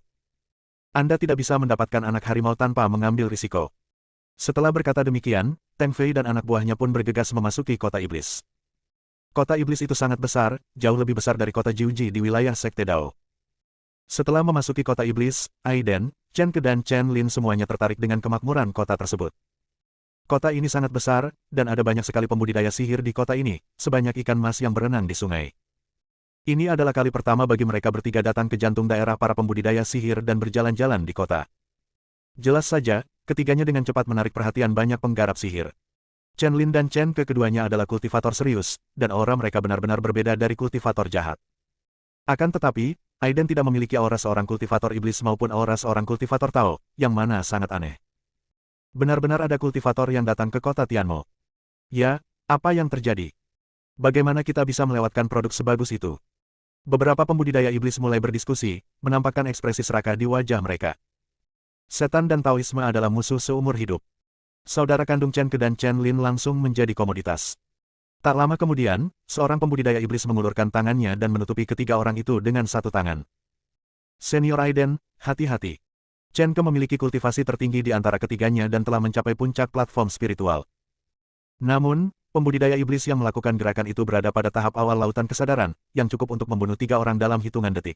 Anda tidak bisa mendapatkan anak harimau tanpa mengambil risiko. Setelah berkata demikian, Teng Fei dan anak buahnya pun bergegas memasuki kota iblis. Kota iblis itu sangat besar, jauh lebih besar dari kota Jiuji di wilayah Sekte Dao. Setelah memasuki kota iblis, Aiden, Chen Ke dan Chen Lin semuanya tertarik dengan kemakmuran kota tersebut. Kota ini sangat besar, dan ada banyak sekali pembudidaya sihir di kota ini, sebanyak ikan mas yang berenang di sungai. Ini adalah kali pertama bagi mereka bertiga datang ke jantung daerah para pembudidaya sihir dan berjalan-jalan di kota. Jelas saja, ketiganya dengan cepat menarik perhatian banyak penggarap sihir. Chen Lin dan Chen Ke keduanya adalah kultivator serius, dan aura mereka benar-benar berbeda dari kultivator jahat. Akan tetapi, Aiden tidak memiliki aura seorang kultivator iblis maupun aura seorang kultivator Tao, yang mana sangat aneh. Benar-benar ada kultivator yang datang ke kota Tianmo. Ya, apa yang terjadi? Bagaimana kita bisa melewatkan produk sebagus itu? Beberapa pembudidaya iblis mulai berdiskusi, menampakkan ekspresi serakah di wajah mereka. Setan dan Taoisme adalah musuh seumur hidup. Saudara kandung Chen Ke dan Chen Lin langsung menjadi komoditas. Tak lama kemudian, seorang pembudidaya iblis mengulurkan tangannya dan menutupi ketiga orang itu dengan satu tangan. Senior Aiden, hati-hati. Chen Ke memiliki kultivasi tertinggi di antara ketiganya dan telah mencapai puncak platform spiritual. Namun, pembudidaya iblis yang melakukan gerakan itu berada pada tahap awal lautan kesadaran, yang cukup untuk membunuh 3 orang dalam hitungan detik.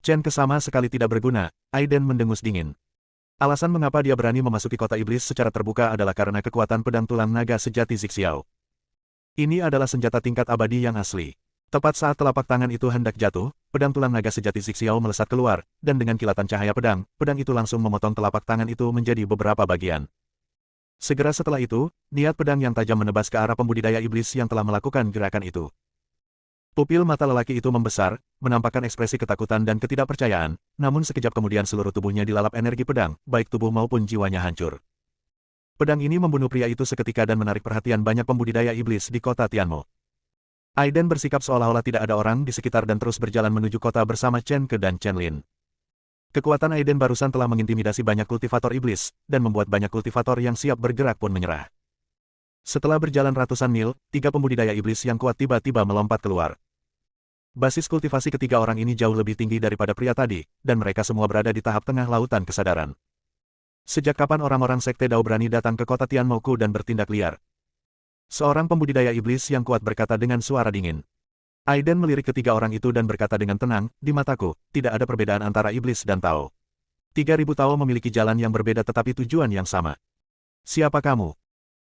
Chen Ke sama sekali tidak berguna, Aiden mendengus dingin. Alasan mengapa dia berani memasuki kota iblis secara terbuka adalah karena kekuatan pedang tulang naga sejati Zixiao. Ini adalah senjata tingkat abadi yang asli. Tepat saat telapak tangan itu hendak jatuh, pedang tulang naga sejati Zixiao melesat keluar, dan dengan kilatan cahaya pedang, pedang itu langsung memotong telapak tangan itu menjadi beberapa bagian. Segera setelah itu, niat pedang yang tajam menebas ke arah pembudidaya iblis yang telah melakukan gerakan itu. Pupil mata lelaki itu membesar, menampakkan ekspresi ketakutan dan ketidakpercayaan, namun sekejap kemudian seluruh tubuhnya dilalap energi pedang, baik tubuh maupun jiwanya hancur. Pedang ini membunuh pria itu seketika dan menarik perhatian banyak pembudidaya iblis di kota Tianmo. Aiden bersikap seolah-olah tidak ada orang di sekitar dan terus berjalan menuju kota bersama Chen Ke dan Chen Lin. Kekuatan Aiden barusan telah mengintimidasi banyak kultivator iblis, dan membuat banyak kultivator yang siap bergerak pun menyerah. Setelah berjalan ratusan mil, 3 pembudidaya iblis yang kuat tiba-tiba melompat keluar. Basis kultivasi ketiga orang ini jauh lebih tinggi daripada pria tadi, dan mereka semua berada di tahap tengah lautan kesadaran. Sejak kapan orang-orang Sekte Dao berani datang ke kota Tianmoku dan bertindak liar? Seorang pembudidaya iblis yang kuat berkata dengan suara dingin. Aiden melirik ketiga orang itu dan berkata dengan tenang, di mataku, tidak ada perbedaan antara iblis dan Tao. 3000 Tao memiliki jalan yang berbeda tetapi tujuan yang sama. Siapa kamu?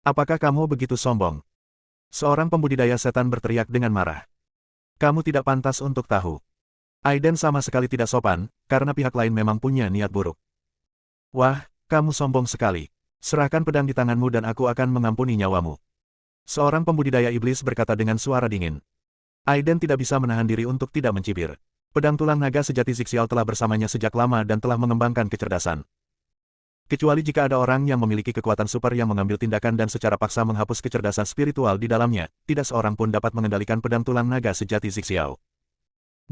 Apakah kamu begitu sombong? Seorang pembudidaya setan berteriak dengan marah. Kamu tidak pantas untuk tahu. Aiden sama sekali tidak sopan, karena pihak lain memang punya niat buruk. Wah, kamu sombong sekali. Serahkan pedang di tanganmu dan aku akan mengampuni nyawamu. Seorang pembudidaya iblis berkata dengan suara dingin. Aiden tidak bisa menahan diri untuk tidak mencibir. Pedang tulang naga sejati Zixiao telah bersamanya sejak lama dan telah mengembangkan kecerdasan. Kecuali jika ada orang yang memiliki kekuatan super yang mengambil tindakan dan secara paksa menghapus kecerdasan spiritual di dalamnya, tidak seorang pun dapat mengendalikan pedang tulang naga sejati Zixiao.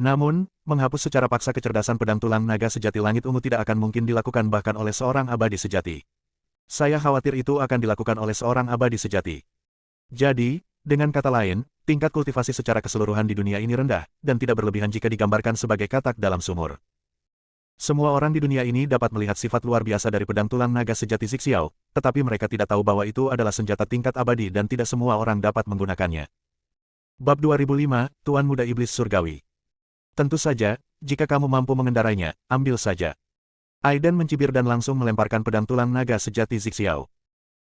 Namun, menghapus secara paksa kecerdasan pedang tulang naga sejati langit ungu tidak akan mungkin dilakukan bahkan oleh seorang abadi sejati. Saya khawatir itu akan dilakukan oleh seorang abadi sejati. Jadi, dengan kata lain, tingkat kultivasi secara keseluruhan di dunia ini rendah, dan tidak berlebihan jika digambarkan sebagai katak dalam sumur. Semua orang di dunia ini dapat melihat sifat luar biasa dari pedang tulang naga sejati Zixiao, tetapi mereka tidak tahu bahwa itu adalah senjata tingkat abadi dan tidak semua orang dapat menggunakannya. Bab 2005, Tuan Muda Iblis Surgawi. Tentu saja, jika kamu mampu mengendarainya, ambil saja. Aiden mencibir dan langsung melemparkan pedang tulang naga sejati Zixiao.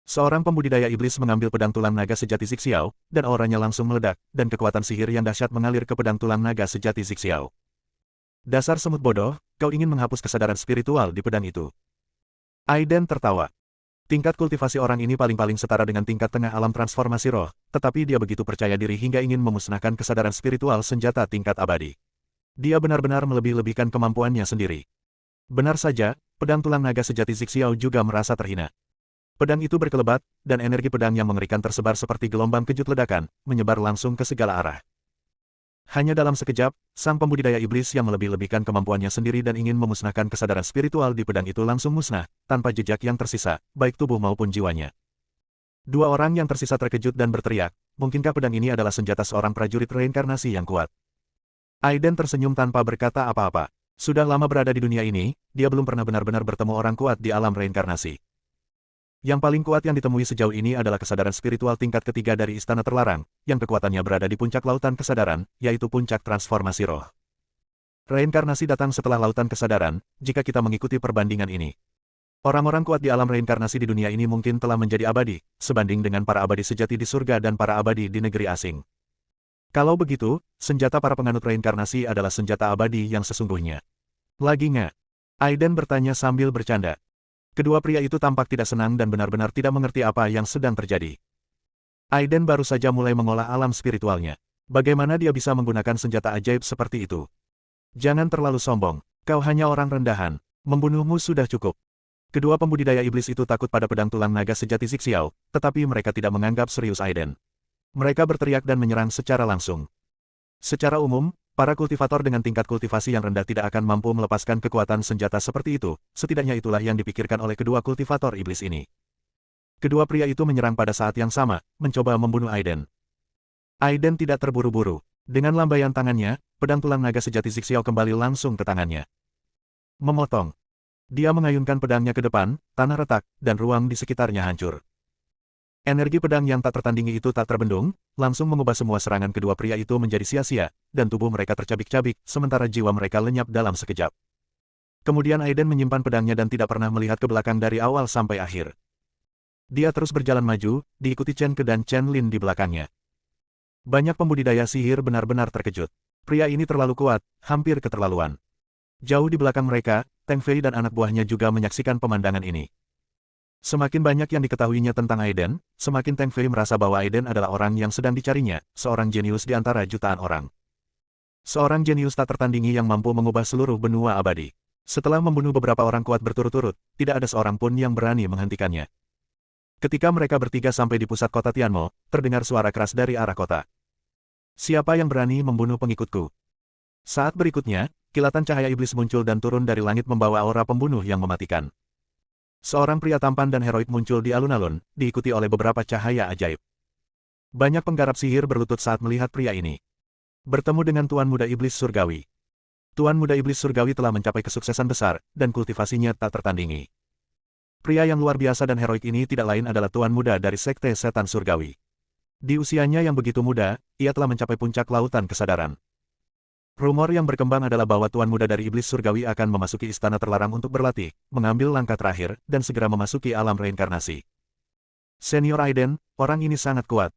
Seorang pembudidaya iblis mengambil pedang tulang naga sejati Zixiao, dan auranya langsung meledak, dan kekuatan sihir yang dahsyat mengalir ke pedang tulang naga sejati Zixiao. Dasar semut bodoh, kau ingin menghapus kesadaran spiritual di pedang itu. Aiden tertawa. Tingkat kultivasi orang ini paling-paling setara dengan tingkat tengah alam transformasi roh, tetapi dia begitu percaya diri hingga ingin memusnahkan kesadaran spiritual senjata tingkat abadi. Dia benar-benar melebih-lebihkan kemampuannya sendiri. Benar saja, pedang tulang naga sejati Zixiao juga merasa terhina. Pedang itu berkelebat, dan energi pedang yang mengerikan tersebar seperti gelombang kejut ledakan, menyebar langsung ke segala arah. Hanya dalam sekejap, sang pembudidaya iblis yang melebih-lebihkan kemampuannya sendiri dan ingin memusnahkan kesadaran spiritual di pedang itu langsung musnah, tanpa jejak yang tersisa, baik tubuh maupun jiwanya. Dua orang yang tersisa terkejut dan berteriak, mungkinkah pedang ini adalah senjata seorang prajurit reinkarnasi yang kuat? Aiden tersenyum tanpa berkata apa-apa. Sudah lama berada di dunia ini, dia belum pernah benar-benar bertemu orang kuat di alam reinkarnasi. Yang paling kuat yang ditemui sejauh ini adalah kesadaran spiritual tingkat ketiga dari Istana Terlarang, yang kekuatannya berada di puncak lautan kesadaran, yaitu puncak transformasi roh. Reinkarnasi datang setelah lautan kesadaran, jika kita mengikuti perbandingan ini. Orang-orang kuat di alam reinkarnasi di dunia ini mungkin telah menjadi abadi, sebanding dengan para abadi sejati di surga dan para abadi di negeri asing. Kalau begitu, senjata para penganut reinkarnasi adalah senjata abadi yang sesungguhnya. Lagi nggak? Aiden bertanya sambil bercanda. Kedua pria itu tampak tidak senang dan benar-benar tidak mengerti apa yang sedang terjadi. Aiden baru saja mulai mengolah alam spiritualnya. Bagaimana dia bisa menggunakan senjata ajaib seperti itu? Jangan terlalu sombong, kau hanya orang rendahan. Membunuhmu sudah cukup. Kedua pembudidaya iblis itu takut pada pedang tulang naga sejati Zixiao, tetapi mereka tidak menganggap serius Aiden. Mereka berteriak dan menyerang secara langsung. Secara umum, para kultivator dengan tingkat kultivasi yang rendah tidak akan mampu melepaskan kekuatan senjata seperti itu, setidaknya itulah yang dipikirkan oleh kedua kultivator iblis ini. Kedua pria itu menyerang pada saat yang sama, mencoba membunuh Aiden. Aiden tidak terburu-buru. Dengan lambaian tangannya, pedang tulang naga sejati Zixiao kembali langsung ke tangannya. Memotong. Dia mengayunkan pedangnya ke depan, tanah retak, dan ruang di sekitarnya hancur. Energi pedang yang tak tertandingi itu tak terbendung, langsung mengubah semua serangan kedua pria itu menjadi sia-sia, dan tubuh mereka tercabik-cabik, sementara jiwa mereka lenyap dalam sekejap. Kemudian Aiden menyimpan pedangnya dan tidak pernah melihat ke belakang dari awal sampai akhir. Dia terus berjalan maju, diikuti Chen Ke dan Chen Lin di belakangnya. Banyak pembudidaya sihir benar-benar terkejut. Pria ini terlalu kuat, hampir keterlaluan. Jauh di belakang mereka, Teng Fei dan anak buahnya juga menyaksikan pemandangan ini. Semakin banyak yang diketahuinya tentang Aiden, semakin Teng Fei merasa bahwa Aiden adalah orang yang sedang dicarinya, seorang jenius di antara jutaan orang. Seorang jenius tak tertandingi yang mampu mengubah seluruh benua abadi. Setelah membunuh beberapa orang kuat berturut-turut, tidak ada seorang pun yang berani menghentikannya. Ketika mereka bertiga sampai di pusat kota Tianmo, terdengar suara keras dari arah kota. Siapa yang berani membunuh pengikutku? Saat berikutnya, kilatan cahaya iblis muncul dan turun dari langit membawa aura pembunuh yang mematikan. Seorang pria tampan dan heroik muncul di alun-alun, diikuti oleh beberapa cahaya ajaib. Banyak penggarap sihir berlutut saat melihat pria ini. Bertemu dengan Tuan Muda Iblis Surgawi. Tuan Muda Iblis Surgawi telah mencapai kesuksesan besar, dan kultivasinya tak tertandingi. Pria yang luar biasa dan heroik ini tidak lain adalah Tuan Muda dari Sekte Setan Surgawi. Di usianya yang begitu muda, ia telah mencapai puncak lautan kesadaran. Rumor yang berkembang adalah bahwa Tuan Muda dari Iblis Surgawi akan memasuki istana terlarang untuk berlatih, mengambil langkah terakhir, dan segera memasuki alam reinkarnasi. Senior Aiden, orang ini sangat kuat.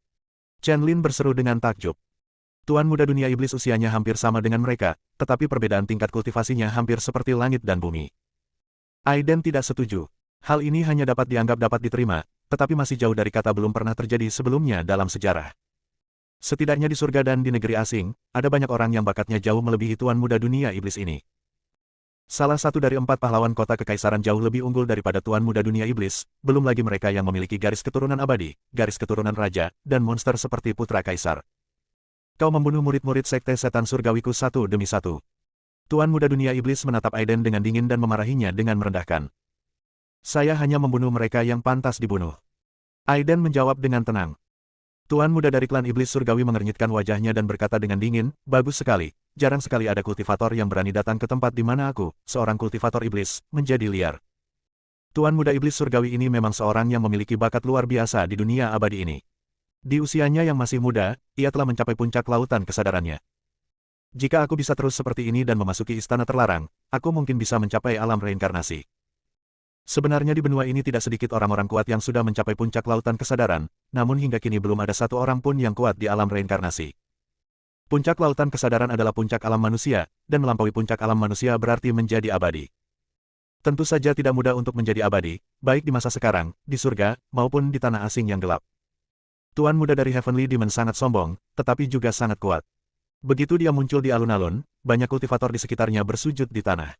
Chen Lin berseru dengan takjub. Tuan Muda dunia iblis usianya hampir sama dengan mereka, tetapi perbedaan tingkat kultivasinya hampir seperti langit dan bumi. Aiden tidak setuju. Hal ini hanya dapat dianggap dapat diterima, tetapi masih jauh dari kata belum pernah terjadi sebelumnya dalam sejarah. Setidaknya di surga dan di negeri asing, ada banyak orang yang bakatnya jauh melebihi Tuan Muda dunia iblis ini. Salah satu dari 4 pahlawan kota kekaisaran jauh lebih unggul daripada Tuan Muda dunia iblis, belum lagi mereka yang memiliki garis keturunan abadi, garis keturunan raja, dan monster seperti putra kaisar. Kau membunuh murid-murid Sekte Setan Surgawiku satu demi satu. Tuan Muda dunia iblis menatap Aiden dengan dingin dan memarahinya dengan merendahkan. Saya hanya membunuh mereka yang pantas dibunuh. Aiden menjawab dengan tenang. Tuan Muda dari klan iblis surgawi mengernyitkan wajahnya dan berkata dengan dingin, bagus sekali, jarang sekali ada kultivator yang berani datang ke tempat di mana aku, seorang kultivator iblis, menjadi liar. Tuan Muda iblis surgawi ini memang seorang yang memiliki bakat luar biasa di dunia abadi ini. Di usianya yang masih muda, ia telah mencapai puncak lautan kesadarannya. Jika aku bisa terus seperti ini dan memasuki istana terlarang, aku mungkin bisa mencapai alam reinkarnasi. Sebenarnya di benua ini tidak sedikit orang-orang kuat yang sudah mencapai puncak lautan kesadaran, namun hingga kini belum ada satu orang pun yang kuat di alam reinkarnasi. Puncak lautan kesadaran adalah puncak alam manusia, dan melampaui puncak alam manusia berarti menjadi abadi. Tentu saja tidak mudah untuk menjadi abadi, baik di masa sekarang, di surga, maupun di tanah asing yang gelap. Tuan Muda dari Heavenly Demon sangat sombong, tetapi juga sangat kuat. Begitu dia muncul di alun-alun, banyak kultivator di sekitarnya bersujud di tanah.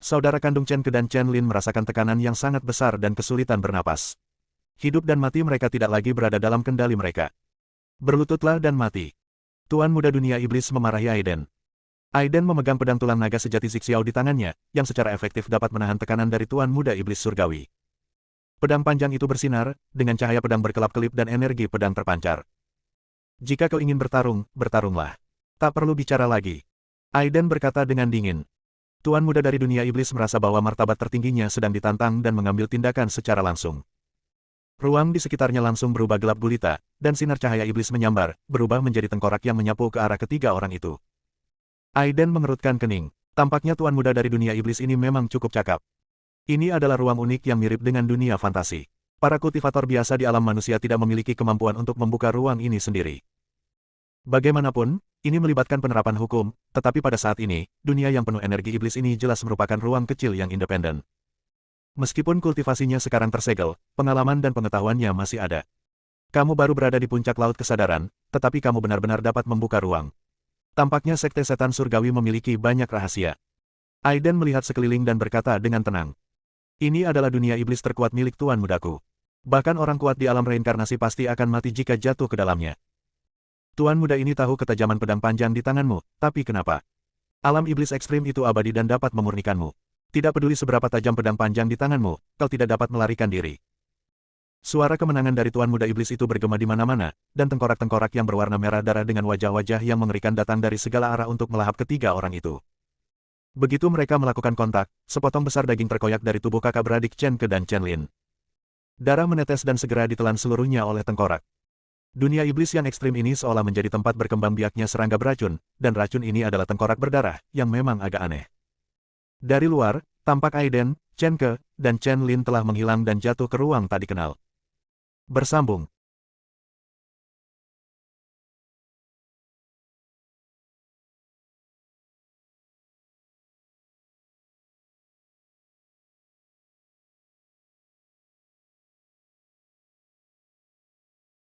Saudara kandung Chen Ke dan Chen Lin merasakan tekanan yang sangat besar dan kesulitan bernapas. Hidup dan mati mereka tidak lagi berada dalam kendali mereka. Berlututlah dan mati. Tuan Muda dunia iblis memarahi Aiden. Aiden memegang pedang tulang naga sejati Zixiao di tangannya, yang secara efektif dapat menahan tekanan dari Tuan Muda iblis surgawi. Pedang panjang itu bersinar, dengan cahaya pedang berkelap-kelip dan energi pedang terpancar. Jika kau ingin bertarung, bertarunglah. Tak perlu bicara lagi. Aiden berkata dengan dingin. Tuan Muda dari dunia iblis merasa bahwa martabat tertingginya sedang ditantang dan mengambil tindakan secara langsung. Ruang di sekitarnya langsung berubah gelap gulita, dan sinar cahaya iblis menyambar, berubah menjadi tengkorak yang menyapu ke arah ketiga orang itu. Aiden mengerutkan kening. Tampaknya Tuan Muda dari dunia iblis ini memang cukup cakap. Ini adalah ruang unik yang mirip dengan dunia fantasi. Para kultivator biasa di alam manusia tidak memiliki kemampuan untuk membuka ruang ini sendiri. Bagaimanapun, ini melibatkan penerapan hukum, tetapi pada saat ini, dunia yang penuh energi iblis ini jelas merupakan ruang kecil yang independen. Meskipun kultivasinya sekarang tersegel, pengalaman dan pengetahuannya masih ada. Kamu baru berada di puncak laut kesadaran, tetapi kamu benar-benar dapat membuka ruang. Tampaknya Sekte Setan Surgawi memiliki banyak rahasia. Aiden melihat sekeliling dan berkata dengan tenang. Ini adalah dunia iblis terkuat milik Tuan Mudaku. Bahkan orang kuat di alam reinkarnasi pasti akan mati jika jatuh ke dalamnya. Tuan Muda ini tahu ketajaman pedang panjang di tanganmu, tapi kenapa? Alam iblis ekstrim itu abadi dan dapat memurnikanmu. Tidak peduli seberapa tajam pedang panjang di tanganmu, kau tidak dapat melarikan diri. Suara kemenangan dari Tuan Muda Iblis itu bergema di mana-mana, dan tengkorak-tengkorak yang berwarna merah darah dengan wajah-wajah yang mengerikan datang dari segala arah untuk melahap ketiga orang itu. Begitu mereka melakukan kontak, sepotong besar daging terkoyak dari tubuh kakak beradik Chen Ke dan Chen Lin. Darah menetes dan segera ditelan seluruhnya oleh tengkorak. Dunia iblis yang ekstrim ini seolah menjadi tempat berkembang biaknya serangga beracun, dan racun ini adalah tengkorak berdarah, yang memang agak aneh. Dari luar, tampak Aiden, Chen Ke, dan Chen Lin telah menghilang dan jatuh ke ruang tak dikenal. Bersambung.